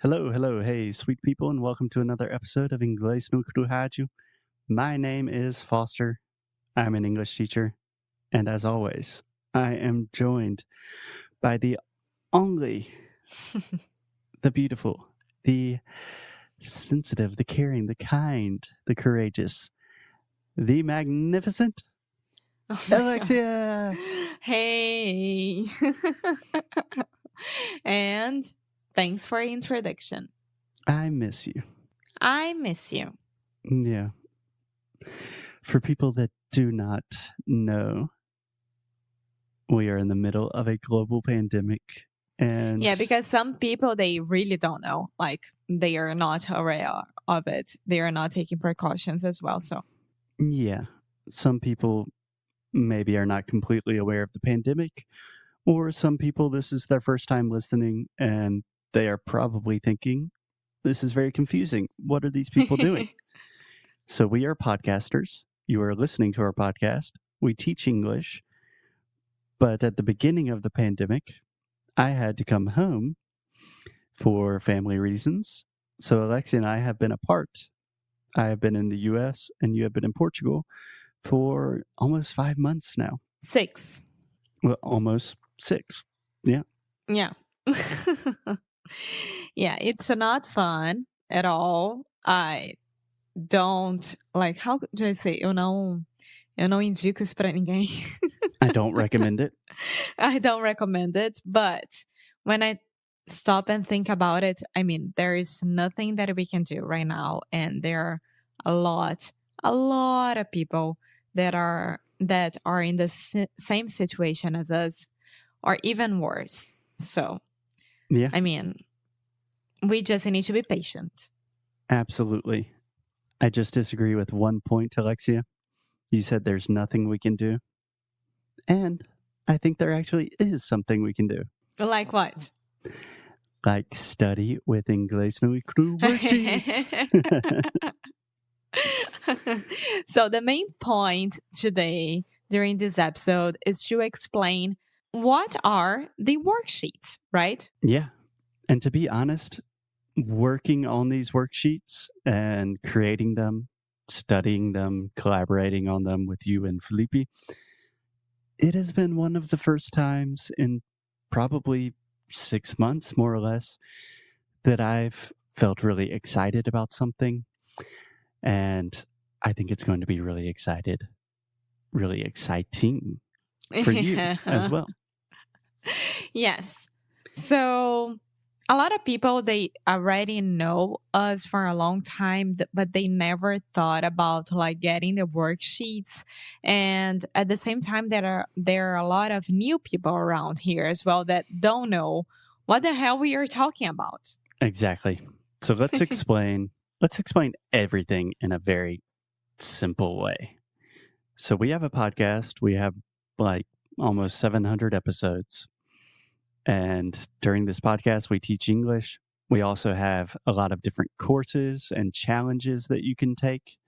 Hello, hello, hey, sweet people, and welcome to another episode of Inglês Nu E Cru Rádio. My name is Foster. I'm an English teacher, and as always, I am joined by the only, the beautiful, the sensitive, the caring, the kind, the courageous, the magnificent Oh my God. Alexia. Hey. And thanks for the introduction. I miss you. I miss you. Yeah. For people that do not know, we are in the middle of a global pandemic. And Yeah, because some people, they really don't know. Like, they are not aware of it. They are not taking precautions as well. So, yeah, some people maybe are not completely aware of the pandemic, or some people, this is their first time listening and they are probably thinking, this is very confusing. What are these people doing? So we are podcasters. You are listening to our podcast. We teach English. But at the beginning of the pandemic, I had to come home for family reasons. So Alexia and I have been apart. I have been in the US and you have been in Portugal for almost 5 months now. 6. Well, almost 6. Yeah. Yeah. Yeah, it's not fun at all. I don't, like, how do I say? Eu não indico isso pra ninguém. I don't recommend it. I don't recommend it, but when I stop and think about it, I mean, there is nothing that we can do right now, and there are a lot of people that are in the same situation as us, or even worse. So, Yeah, I mean, we just need to be patient. absolutely. I just disagree with one point, Alexia. You said there's nothing we can do. And I think there actually is something we can do. Like what? Like study with Inglês Nu E Cru worksheets. So the main point today during this episode is to explain what are the worksheets, right? Yeah. And to be honest, working on these worksheets and creating them, studying them, collaborating on them with you and Felipe, it has been one of the first times in probably 6 months, more or less, that I've felt really excited about something. And I think it's going to be really exciting for you as well. Yes. So a lot of people, they already know us for a long time, but they never thought about like getting the worksheets. And at the same time, there are a lot of new people around here as well that don't know what the hell we are talking about. Exactly. So let's explain everything in a very simple way. So we have a podcast. We have like almost 700 episodes. And during this podcast, we teach English. We also have a lot of different courses and challenges that you can take.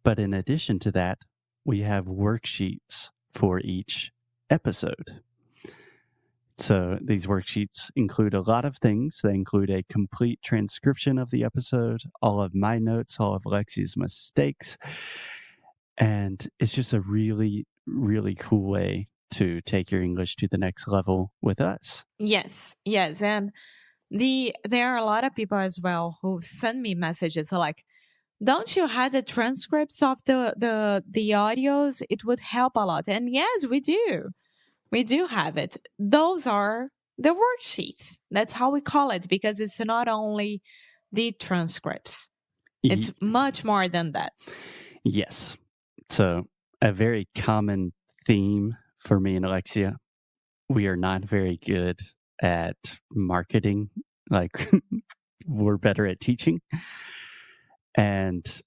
But in addition to that, we have worksheets for each episode. So these worksheets include a lot of things. They include a complete transcription of the episode, all of my notes, all of Lexi's mistakes. And it's just a really, really cool way to take your English to the next level with us. Yes. And there are a lot of people as well who send me messages like, don't you have the transcripts of the audios? It would help a lot. And yes, we do. We do have it. Those are the worksheets. That's how we call it, because it's not only the transcripts. It's much more than that. Yes. So a very common theme for me and Alexia, we are not very good at marketing. Like we're better at teaching. And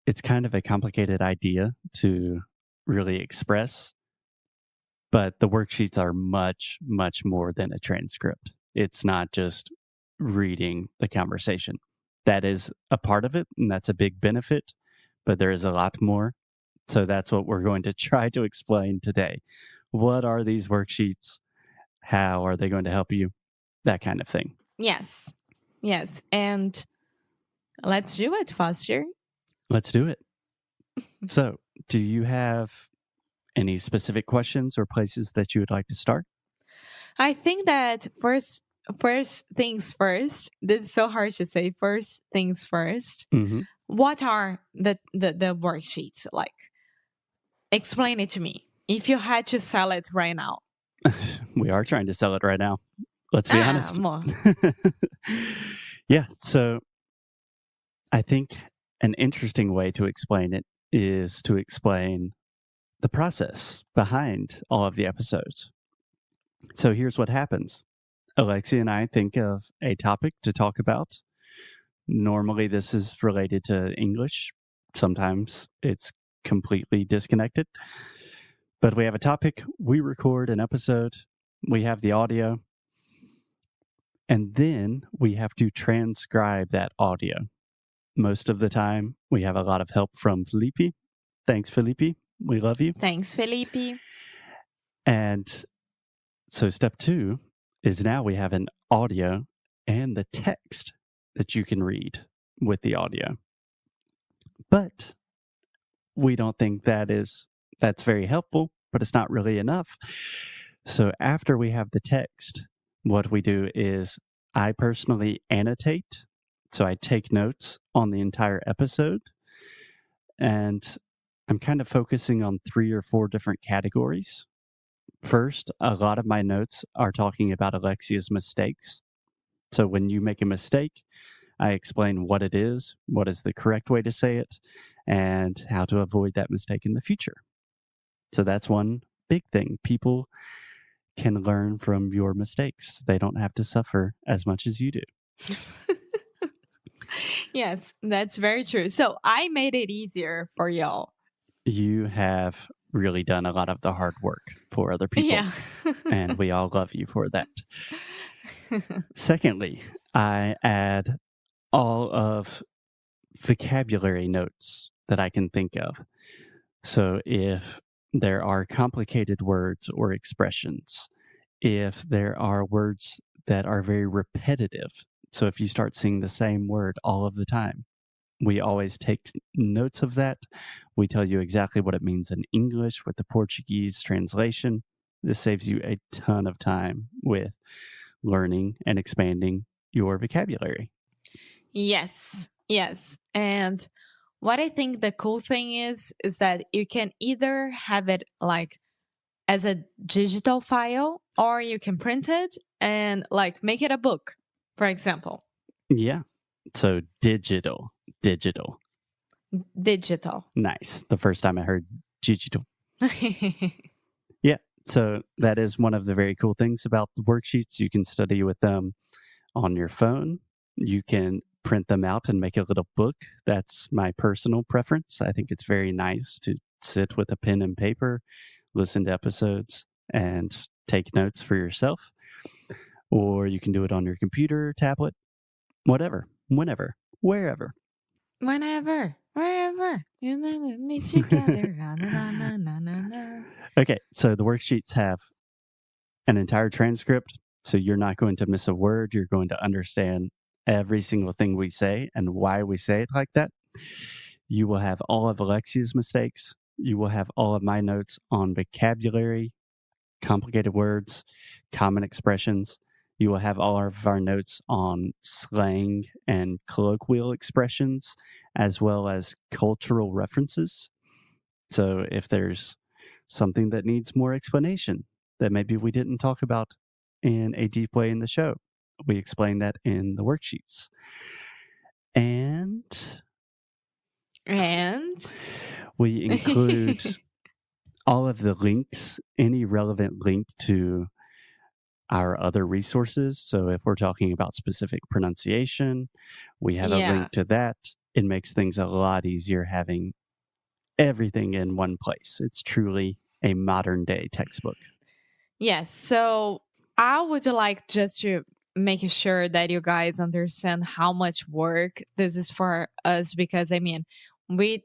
it's kind of a complicated idea to really express. But the worksheets are much, much more than a transcript. It's not just reading the conversation. That is a part of it, and that's a big benefit, but there is a lot more. So that's what we're going to try to explain today. What are these worksheets? How are they going to help you? That kind of thing. Yes. Yes. And let's do it, Foster. Let's do it. So, do you have any specific questions or places that you would like to start? I think that first things first. This is so hard to say. First things first. Mm-hmm. What are the worksheets like? Explain it to me. If you had to sell it right now. We are trying to sell it right now. Let's be honest. More. Yeah. So I think an interesting way to explain it is to explain the process behind all of the episodes. So here's what happens. Alexia and I think of a topic to talk about. Normally, this is related to English. Sometimes it's completely disconnected. But we have a topic, we record an episode, we have the audio, and then we have to transcribe that audio. Most of the time, we have a lot of help from Felipe. Thanks, Felipe. We love you. Thanks, Felipe. And so step 2 is now we have an audio and the text that you can read with the audio. But we don't think that's very helpful, but it's not really enough. So after we have the text, what we do is I personally annotate. So I take notes on the entire episode, and I'm kind of focusing on 3 or 4 different categories. First, a lot of my notes are talking about Alexia's mistakes. So when you make a mistake, I explain what it is, what is the correct way to say it, and how to avoid that mistake in the future. So that's one big thing. People can learn from your mistakes. They don't have to suffer as much as you do. Yes, that's very true. So I made it easier for y'all. You have really done a lot of the hard work for other people. Yeah. And we all love you for that. Secondly, I add all of vocabulary notes that I can think of. So if there are complicated words or expressions, if there are words that are very repetitive, so if you start seeing the same word all of the time, we always take notes of that. We tell you exactly what it means in English with the Portuguese translation. This saves you a ton of time with learning and expanding your vocabulary. Yes. And what I think the cool thing is that you can either have it like as a digital file, or you can print it and like make it a book, for example. Yeah. So digital. Nice. The first time I heard digital. Yeah. So that is one of the very cool things about the worksheets. You can study with them on your phone. You can print them out and make a little book. That's my personal preference. I think it's very nice to sit with a pen and paper, listen to episodes, and take notes for yourself. Or you can do it on your computer, tablet, whatever, whenever, wherever. Whenever, wherever, you know, meet together. Na, na, na, na, na, na. Okay, so the worksheets have an entire transcript, so you're not going to miss a word. You're going to understand every single thing we say and why we say it like that. You will have all of Alexia's mistakes. You will have all of my notes on vocabulary, complicated words, common expressions. You will have all of our notes on slang and colloquial expressions, as well as cultural references. So if there's something that needs more explanation that maybe we didn't talk about in a deep way in the show, we explain that in the worksheets. And we include all of the links, any relevant link to our other resources. So if we're talking about specific pronunciation, we have a link to that. It makes things a lot easier having everything in one place. It's truly a modern day textbook. Yes. So I would like just to make sure that you guys understand how much work this is for us, because I mean, we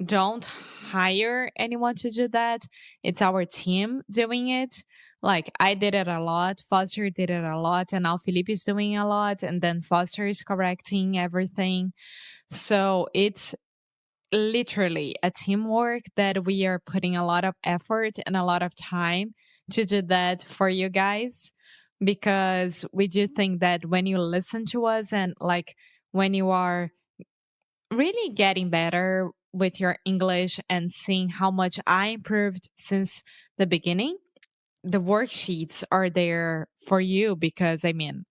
don't hire anyone to do that. It's our team doing it. Like I did it a lot, Foster did it a lot, and now Felipe is doing a lot, and then Foster is correcting everything. So it's literally a teamwork that we are putting a lot of effort and a lot of time to do that for you guys, because we do think that when you listen to us and like when you are really getting better with your English and seeing how much I improved since the beginning, the worksheets are there for you, because I mean,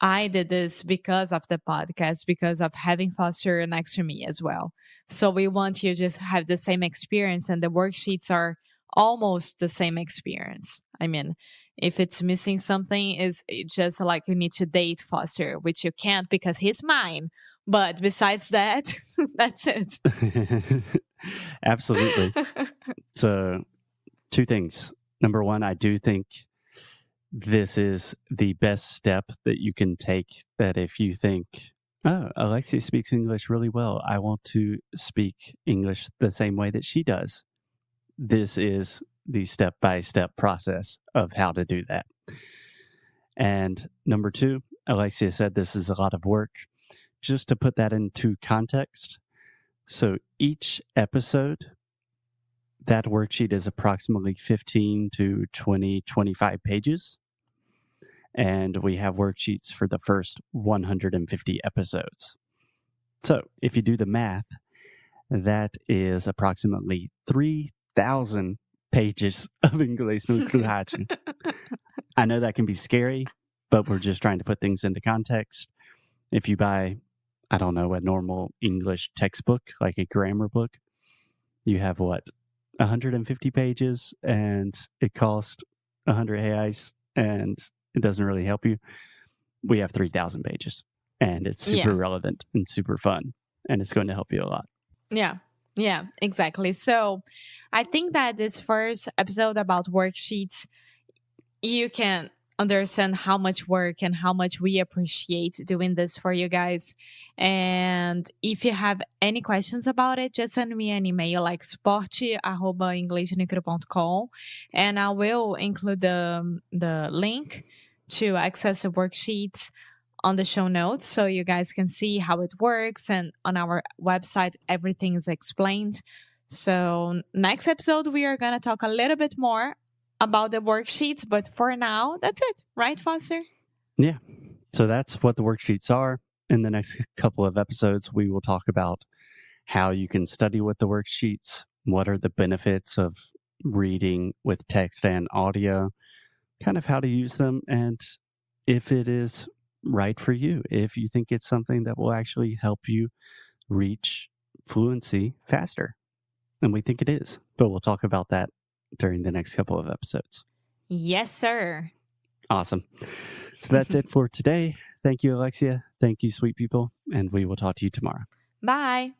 I did this because of the podcast, because of having Foster next to me as well. So we want you to just have the same experience, and the worksheets are almost the same experience. I mean, if it's missing something, is just like you need to date Foster, which you can't because he's mine. But besides that, that's it. Absolutely. So, two things. Number one, I do think this is the best step that you can take. That if you think, oh, Alexia speaks English really well, I want to speak English the same way that she does. This is the step by step process of how to do that. And number two, Alexia said this is a lot of work. Just to put that into context, so each episode, that worksheet is approximately 15 to 20, 25 pages. And we have worksheets for the first 150 episodes. So if you do the math, that is approximately 3,000 pages of Inglês Nu E Cru. Rádio. I know that can be scary, but we're just trying to put things into context. If you buy, I don't know, a normal English textbook, like a grammar book, you have what, 150 pages, and it costs 100 reais, and it doesn't really help you. We have 3,000 pages, and it's super relevant and super fun, and it's going to help you a lot. Yeah, exactly. So I think that this first episode about worksheets, you can understand how much work and how much we appreciate doing this for you guys. And if you have any questions about it, just send me an email like suporte@inglesnuecru.com, and I will include the link to access the worksheets on the show notes so you guys can see how it works, and on our website everything is explained. So next episode we are going to talk a little bit more about the worksheets, but for now that's it, right, Foster? Yeah, so that's what the worksheets are. In the next couple of episodes we will talk about how you can study with the worksheets, what are the benefits of reading with text and audio, kind of how to use them, and if it is right for you, if you think it's something that will actually help you reach fluency faster. And we think it is, but we'll talk about that during the next couple of episodes. Yes, sir. Awesome. So that's it for today. Thank you, Alexia. Thank you, sweet people. And we will talk to you tomorrow. Bye.